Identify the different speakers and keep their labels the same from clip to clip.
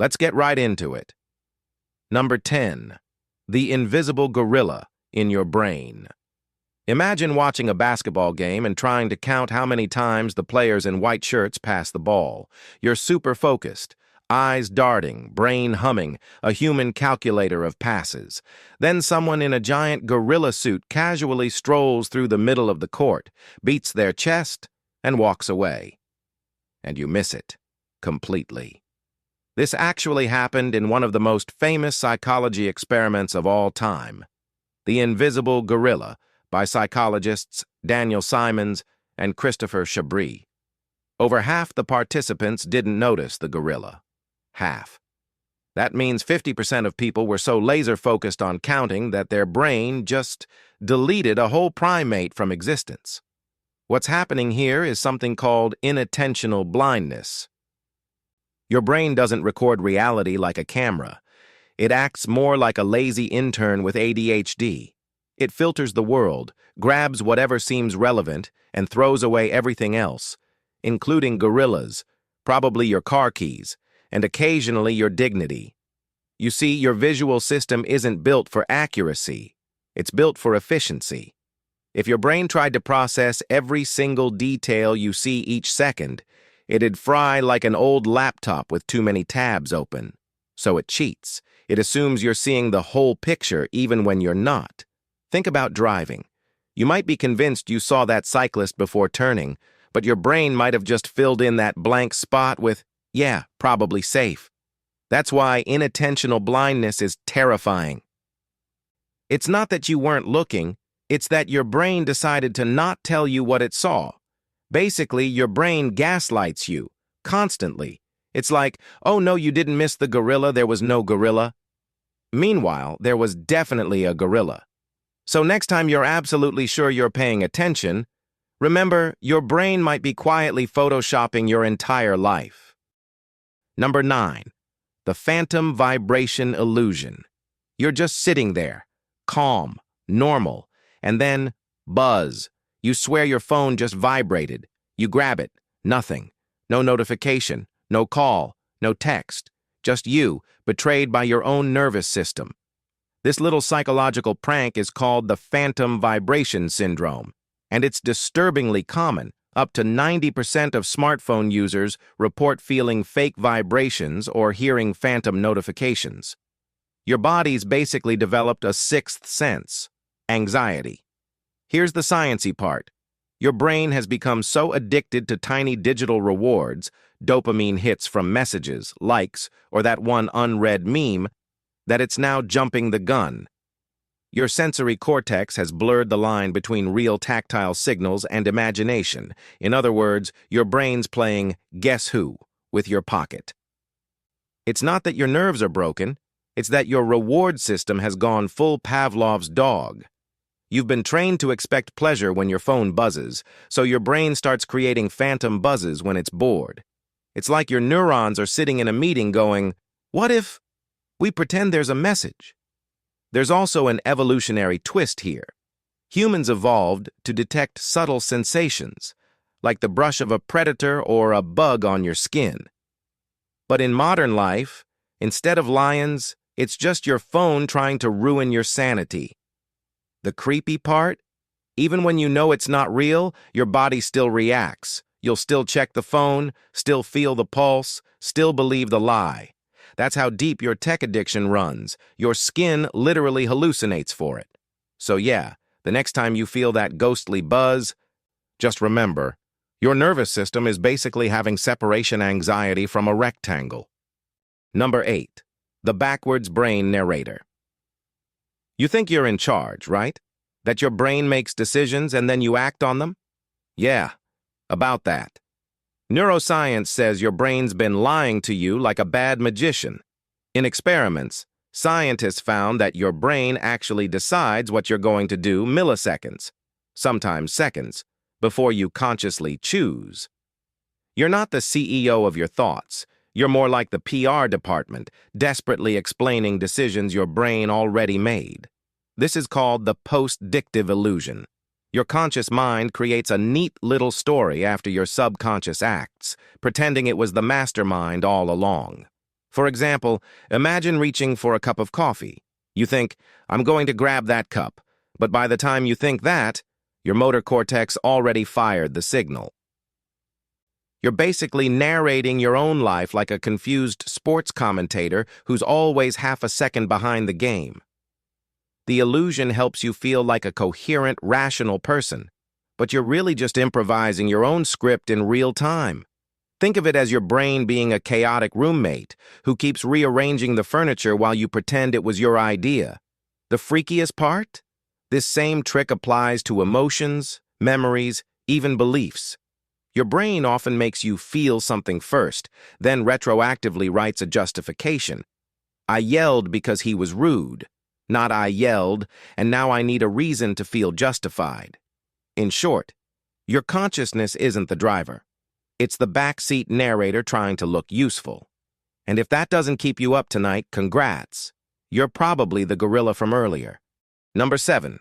Speaker 1: Let's get right into it. Number 10. The invisible gorilla in your brain. Imagine watching a basketball game and trying to count how many times the players in white shirts pass the ball. You're super focused, eyes darting, brain humming, a human calculator of passes. Then someone in a giant gorilla suit casually strolls through the middle of the court, beats their chest, and walks away. And you miss it completely. This actually happened in one of the most famous psychology experiments of all time, The Invisible Gorilla, by psychologists Daniel Simons and Christopher Chabris. Over half the participants didn't notice the gorilla. Half. That means 50% of people were so laser-focused on counting that their brain just deleted a whole primate from existence. What's happening here is something called inattentional blindness. Your brain doesn't record reality like a camera. It acts more like a lazy intern with ADHD. It filters the world, grabs whatever seems relevant, and throws away everything else, including gorillas, probably your car keys, and occasionally your dignity. You see, your visual system isn't built for accuracy. It's built for efficiency. If your brain tried to process every single detail you see each second, it'd fry like an old laptop with too many tabs open. So it cheats. It assumes you're seeing the whole picture even when you're not. Think about driving. You might be convinced you saw that cyclist before turning, but your brain might have just filled in that blank spot with, yeah, probably safe. That's why inattentional blindness is terrifying. It's not that you weren't looking, it's that your brain decided to not tell you what it saw. Basically, your brain gaslights you, constantly. It's like, oh no, you didn't miss the gorilla, there was no gorilla. Meanwhile, there was definitely a gorilla. So next time you're absolutely sure you're paying attention, remember, your brain might be quietly photoshopping your entire life. Number 9. The phantom vibration illusion. You're just sitting there, calm, normal, and then buzz. You swear your phone just vibrated. You grab it. Nothing. No notification. No call. No text. Just you, betrayed by your own nervous system. This little psychological prank is called the phantom vibration syndrome, and it's disturbingly common. Up to 90% of smartphone users report feeling fake vibrations or hearing phantom notifications. Your body's basically developed a sixth sense, anxiety. Here's the sciencey part. Your brain has become so addicted to tiny digital rewards, dopamine hits from messages, likes, or that one unread meme, that it's now jumping the gun. Your sensory cortex has blurred the line between real tactile signals and imagination. In other words, your brain's playing guess who with your pocket. It's not that your nerves are broken, it's that your reward system has gone full Pavlov's dog. You've been trained to expect pleasure when your phone buzzes, so your brain starts creating phantom buzzes when it's bored. It's like your neurons are sitting in a meeting going, what if we pretend there's a message? There's also an evolutionary twist here. Humans evolved to detect subtle sensations, like the brush of a predator or a bug on your skin. But in modern life, instead of lions, it's just your phone trying to ruin your sanity. The creepy part? Even when you know it's not real, your body still reacts. You'll still check the phone, still feel the pulse, still believe the lie. That's how deep your tech addiction runs. Your skin literally hallucinates for it. So yeah, the next time you feel that ghostly buzz, just remember, your nervous system is basically having separation anxiety from a rectangle. Number 8. The backwards brain narrator. You think you're in charge, right? That your brain makes decisions and then you act on them? Yeah, about that. Neuroscience says your brain's been lying to you like a bad magician. In experiments, scientists found that your brain actually decides what you're going to do milliseconds, sometimes seconds, before you consciously choose. You're not the CEO of your thoughts. You're more like the PR department, desperately explaining decisions your brain already made. This is called the post-dictive illusion. Your conscious mind creates a neat little story after your subconscious acts, pretending it was the mastermind all along. For example, imagine reaching for a cup of coffee. You think, I'm going to grab that cup, but by the time you think that, your motor cortex already fired the signal. You're basically narrating your own life like a confused sports commentator who's always half a second behind the game. The illusion helps you feel like a coherent, rational person, but you're really just improvising your own script in real time. Think of it as your brain being a chaotic roommate who keeps rearranging the furniture while you pretend it was your idea. The freakiest part? This same trick applies to emotions, memories, even beliefs. Your brain often makes you feel something first, then retroactively writes a justification. I yelled because he was rude. Not I yelled, and now I need a reason to feel justified. In short, your consciousness isn't the driver. It's the backseat narrator trying to look useful. And if that doesn't keep you up tonight, congrats. You're probably the gorilla from earlier. Number 7,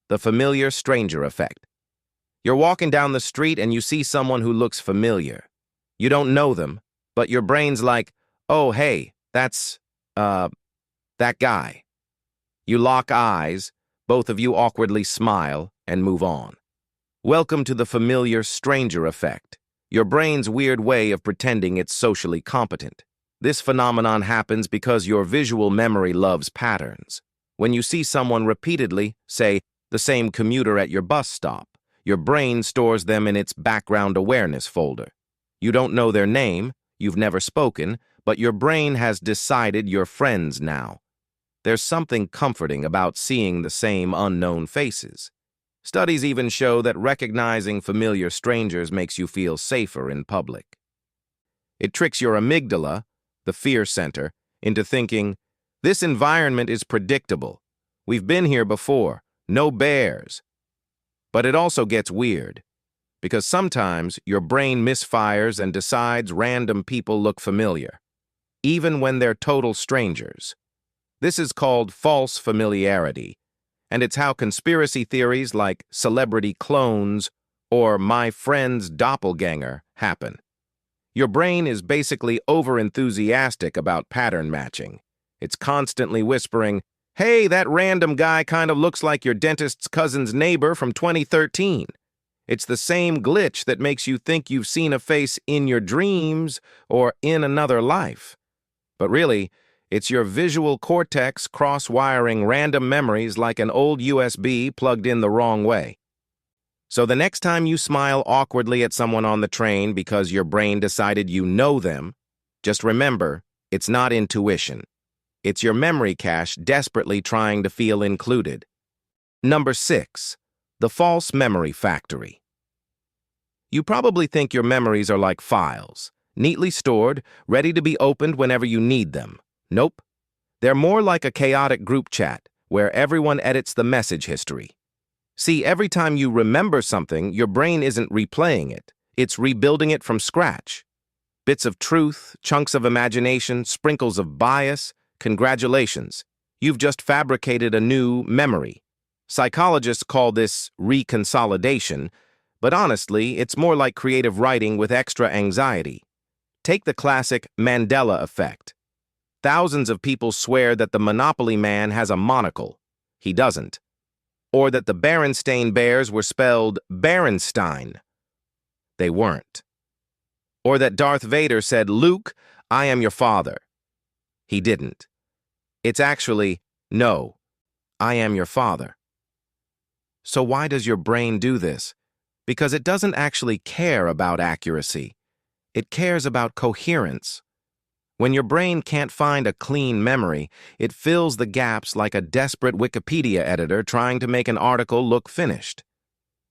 Speaker 1: the familiar stranger effect. You're walking down the street and you see someone who looks familiar. You don't know them, but your brain's like, oh, hey, that's, that guy. You lock eyes, both of you awkwardly smile, and move on. Welcome to the familiar stranger effect, your brain's weird way of pretending it's socially competent. This phenomenon happens because your visual memory loves patterns. When you see someone repeatedly, say, the same commuter at your bus stop, your brain stores them in its background awareness folder. You don't know their name, you've never spoken, but your brain has decided you're friends now. There's something comforting about seeing the same unknown faces. Studies even show that recognizing familiar strangers makes you feel safer in public. It tricks your amygdala, the fear center, into thinking, this environment is predictable. We've been here before. No bears. But it also gets weird, because sometimes your brain misfires and decides random people look familiar, even when they're total strangers. This is called false familiarity, and it's how conspiracy theories like celebrity clones or my friend's doppelganger happen. Your brain is basically over-enthusiastic about pattern matching. It's constantly whispering, hey, that random guy kind of looks like your dentist's cousin's neighbor from 2013. It's the same glitch that makes you think you've seen a face in your dreams or in another life. But really, it's your visual cortex cross-wiring random memories like an old USB plugged in the wrong way. So the next time you smile awkwardly at someone on the train because your brain decided you know them, just remember, it's not intuition. It's your memory cache desperately trying to feel included. Number 6, the false memory factory. You probably think your memories are like files, neatly stored, ready to be opened whenever you need them. Nope. They're more like a chaotic group chat where everyone edits the message history. See, every time you remember something, your brain isn't replaying it. It's rebuilding it from scratch. Bits of truth, chunks of imagination, sprinkles of bias. Congratulations, you've just fabricated a new memory. Psychologists call this reconsolidation, but honestly, it's more like creative writing with extra anxiety. Take the classic Mandela effect. Thousands of people swear that the Monopoly man has a monocle. He doesn't. Or that the Berenstain Bears were spelled Berenstein. They weren't. Or that Darth Vader said, Luke, I am your father. He didn't. It's actually, no, I am your father. So why does your brain do this? Because it doesn't actually care about accuracy. It cares about coherence. When your brain can't find a clean memory, it fills the gaps like a desperate Wikipedia editor trying to make an article look finished.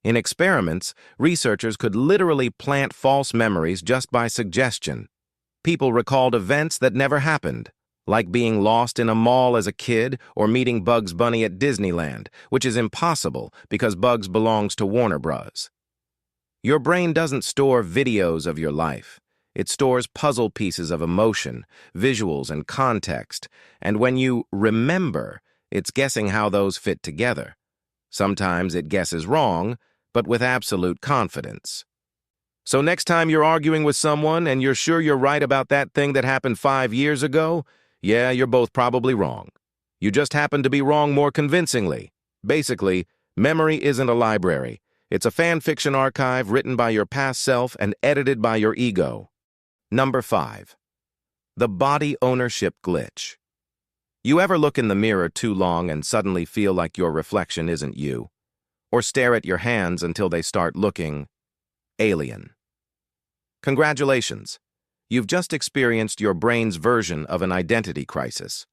Speaker 1: In experiments, researchers could literally plant false memories just by suggestion. People recalled events that never happened, like being lost in a mall as a kid or meeting Bugs Bunny at Disneyland, which is impossible because Bugs belongs to Warner Bros. Your brain doesn't store videos of your life. It stores puzzle pieces of emotion, visuals, and context, and when you remember, it's guessing how those fit together. Sometimes it guesses wrong, but with absolute confidence. So next time you're arguing with someone and you're sure you're right about that thing that happened 5 years ago, yeah, you're both probably wrong. You just happen to be wrong more convincingly. Basically, memory isn't a library. It's a fan fiction archive written by your past self and edited by your ego. Number 5. The body ownership glitch. You ever look in the mirror too long and suddenly feel like your reflection isn't you? Or stare at your hands until they start looking alien? Congratulations. You've just experienced your brain's version of an identity crisis.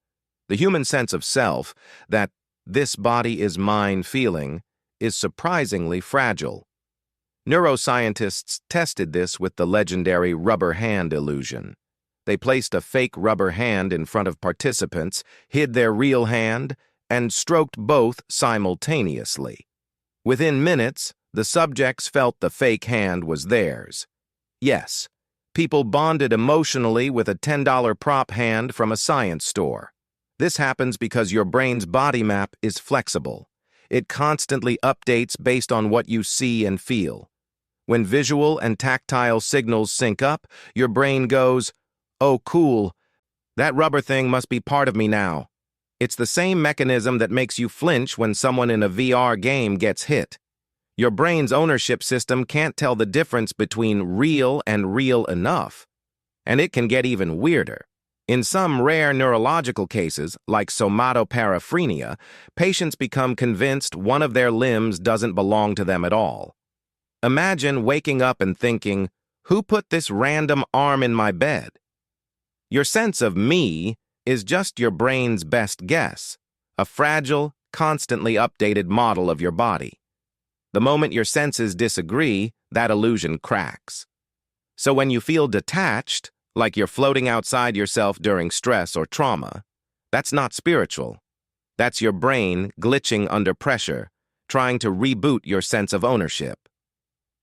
Speaker 1: The human sense of self, that "this body is mine" feeling, is surprisingly fragile. Neuroscientists tested this with the legendary rubber hand illusion. They placed a fake rubber hand in front of participants, hid their real hand, and stroked both simultaneously. Within minutes, the subjects felt the fake hand was theirs. Yes, people bonded emotionally with a $10 prop hand from a science store. This happens because your brain's body map is flexible. It constantly updates based on what you see and feel. When visual and tactile signals sync up, your brain goes, "Oh, cool. That rubber thing must be part of me now." It's the same mechanism that makes you flinch when someone in a VR game gets hit. Your brain's ownership system can't tell the difference between real and real enough. And it can get even weirder. In some rare neurological cases, like somatoparaphrenia, patients become convinced one of their limbs doesn't belong to them at all. Imagine waking up and thinking, "Who put this random arm in my bed?" Your sense of me is just your brain's best guess, a fragile, constantly updated model of your body. The moment your senses disagree, that illusion cracks. So when you feel detached, like you're floating outside yourself during stress or trauma, that's not spiritual. That's your brain glitching under pressure, trying to reboot your sense of ownership.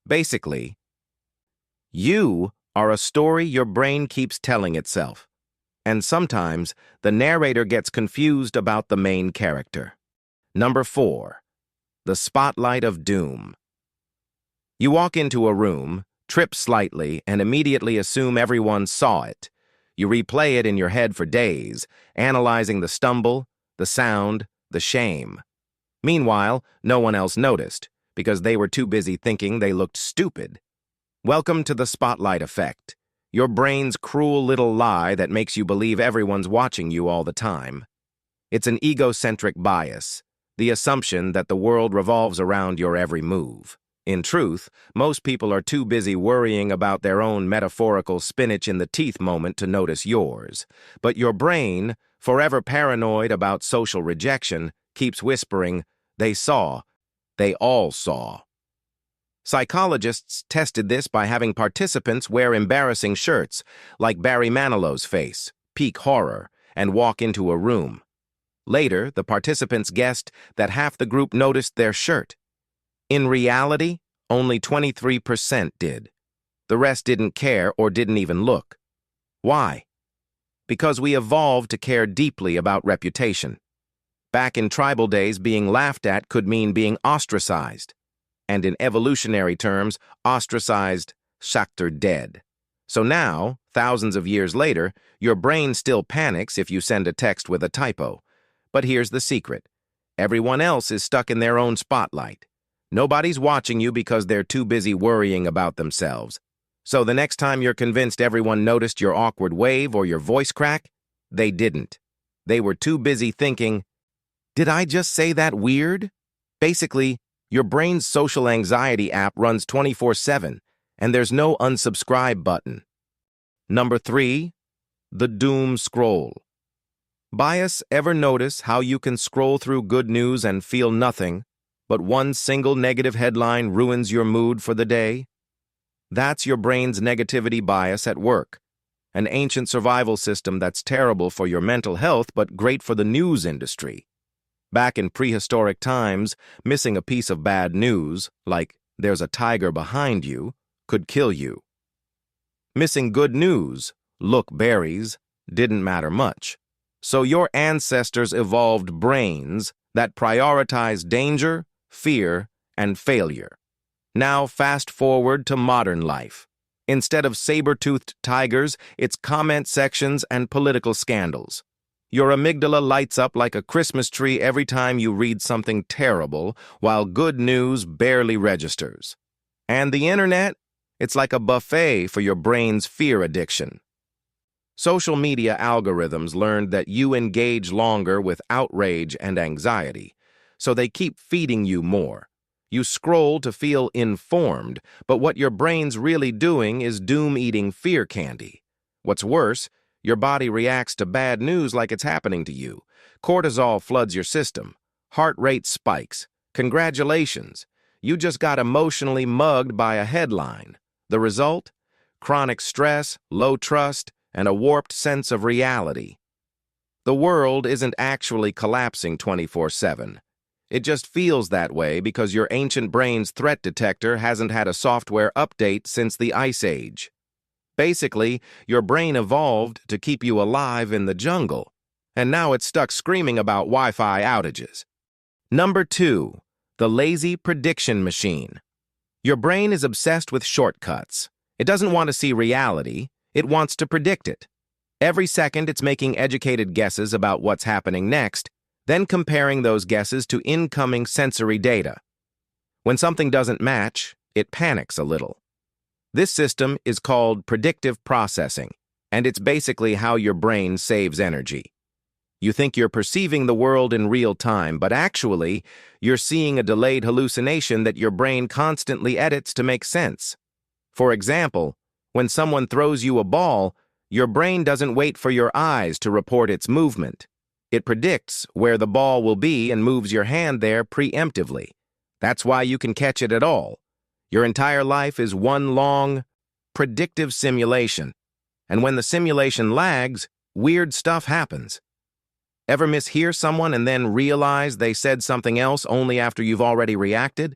Speaker 1: Basically, you are a story your brain keeps telling itself, and sometimes the narrator gets confused about the main character. Number 4. The spotlight of doom. You walk into a room, trip slightly, and immediately assume everyone saw it. You replay it in your head for days, analyzing the stumble, the sound, the shame. Meanwhile, no one else noticed, because they were too busy thinking they looked stupid. Welcome to the spotlight effect, your brain's cruel little lie that makes you believe everyone's watching you all the time. It's an egocentric bias, the assumption that the world revolves around your every move. In truth, most people are too busy worrying about their own metaphorical spinach-in-the-teeth moment to notice yours. But your brain, forever paranoid about social rejection, keeps whispering, "They saw. They all saw." Psychologists tested this by having participants wear embarrassing shirts, like Barry Manilow's face, peak horror, and walk into a room. Later, the participants guessed that half the group noticed their shirt. In reality, only 23% did. The rest didn't care or didn't even look. Why? Because we evolved to care deeply about reputation. Back in tribal days, being laughed at could mean being ostracized. And in evolutionary terms, ostracized, Schachter dead. So now, thousands of years later, your brain still panics if you send a text with a typo. But here's the secret. Everyone else is stuck in their own spotlight. Nobody's watching you because they're too busy worrying about themselves. So the next time you're convinced everyone noticed your awkward wave or your voice crack, they didn't. They were too busy thinking, "Did I just say that weird?" Basically, your brain's social anxiety app runs 24/7, and there's no unsubscribe button. Number 3. The doom scroll. Bias, ever notice how you can scroll through good news and feel nothing, but one single negative headline ruins your mood for the day? That's your brain's negativity bias at work, an ancient survival system that's terrible for your mental health but great for the news industry. Back in prehistoric times, missing a piece of bad news, like "there's a tiger behind you," could kill you. Missing good news, "look berries," didn't matter much. So your ancestors evolved brains that prioritize danger, fear, and failure. Now fast forward to modern life. Instead of saber-toothed tigers, it's comment sections and political scandals. Your amygdala lights up like a Christmas tree every time you read something terrible, while good news barely registers. And the internet? It's like a buffet for your brain's fear addiction. Social media algorithms learned that you engage longer with outrage and anxiety, so they keep feeding you more. You scroll to feel informed, but what your brain's really doing is doom-eating fear candy. What's worse, your body reacts to bad news like it's happening to you. Cortisol floods your system. Heart rate spikes. Congratulations, you just got emotionally mugged by a headline. The result? Chronic stress, low trust, and a warped sense of reality. The world isn't actually collapsing 24/7. It just feels that way because your ancient brain's threat detector hasn't had a software update since the Ice Age. Basically, your brain evolved to keep you alive in the jungle, and now it's stuck screaming about Wi-Fi outages. Number 2, the lazy prediction machine. Your brain is obsessed with shortcuts. It doesn't want to see reality. It wants to predict it. Every second, it's making educated guesses about what's happening next, then comparing those guesses to incoming sensory data. When something doesn't match, it panics a little. This system is called predictive processing, and it's basically how your brain saves energy. You think you're perceiving the world in real time, but actually, you're seeing a delayed hallucination that your brain constantly edits to make sense. For example, when someone throws you a ball, your brain doesn't wait for your eyes to report its movement. It predicts where the ball will be and moves your hand there preemptively. That's why you can catch it at all. Your entire life is one long, predictive simulation. And when the simulation lags, weird stuff happens. Ever mishear someone and then realize they said something else only after you've already reacted?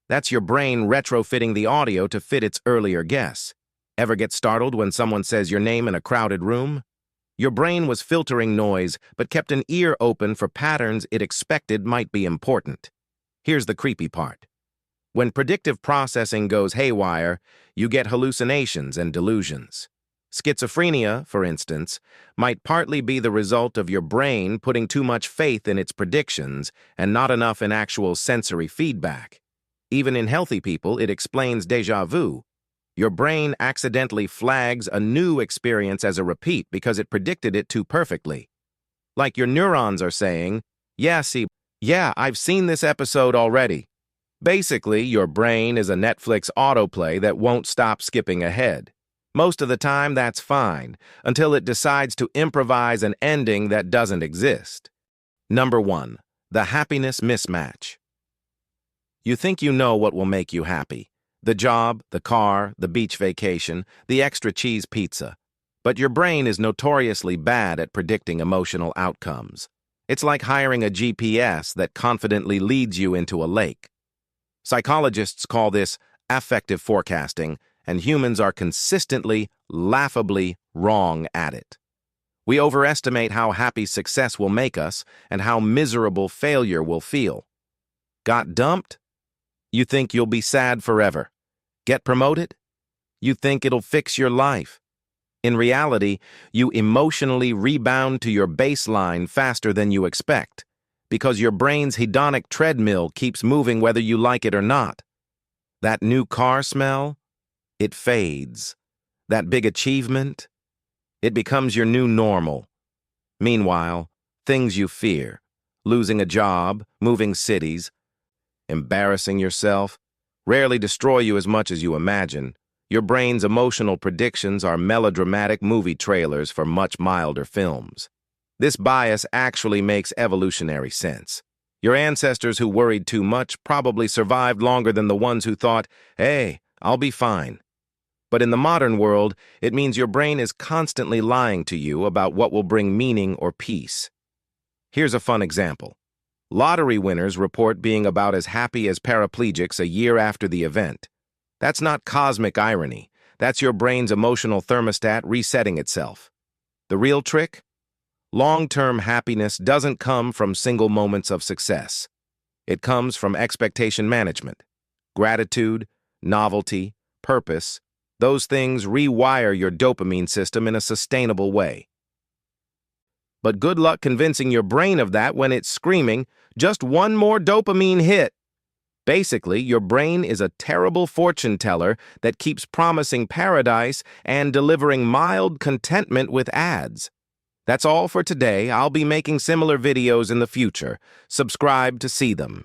Speaker 1: That's your brain retrofitting the audio to fit its earlier guess. Ever get startled when someone says your name in a crowded room? Your brain was filtering noise, but kept an ear open for patterns it expected might be important. Here's the creepy part. When predictive processing goes haywire, you get hallucinations and delusions. Schizophrenia, for instance, might partly be the result of your brain putting too much faith in its predictions and not enough in actual sensory feedback. Even in healthy people, it explains déjà vu. Your brain accidentally flags a new experience as a repeat because it predicted it too perfectly. Like your neurons are saying, yeah, I've seen this episode already. Basically, your brain is a Netflix autoplay that won't stop skipping ahead. Most of the time, that's fine, until it decides to improvise an ending that doesn't exist. Number 1, the happiness mismatch. You think you know what will make you happy. The job, the car, the beach vacation, the extra cheese pizza. But your brain is notoriously bad at predicting emotional outcomes. It's like hiring a GPS that confidently leads you into a lake. Psychologists call this affective forecasting, and humans are consistently, laughably wrong at it. We overestimate how happy success will make us and how miserable failure will feel. Got dumped? You think you'll be sad forever. Get promoted? You think it'll fix your life. In reality, you emotionally rebound to your baseline faster than you expect, because your brain's hedonic treadmill keeps moving whether you like it or not. That new car smell? It fades. That big achievement? It becomes your new normal. Meanwhile, things you fear, losing a job, moving cities, embarrassing yourself, rarely destroy you as much as you imagine. Your brain's emotional predictions are melodramatic movie trailers for much milder films. This bias actually makes evolutionary sense. Your ancestors who worried too much probably survived longer than the ones who thought, hey, I'll be fine. But in the modern world, it means your brain is constantly lying to you about what will bring meaning or peace. Here's a fun example. Lottery winners report being about as happy as paraplegics a year after the event. That's not cosmic irony. That's your brain's emotional thermostat resetting itself. The real trick? Long-term happiness doesn't come from single moments of success. It comes from expectation management, gratitude, novelty, purpose, those things rewire your dopamine system in a sustainable way. But good luck convincing your brain of that when it's screaming, just one more dopamine hit. Basically, your brain is a terrible fortune teller that keeps promising paradise and delivering mild contentment with ads. That's all for today. I'll be making similar videos in the future. Subscribe to see them.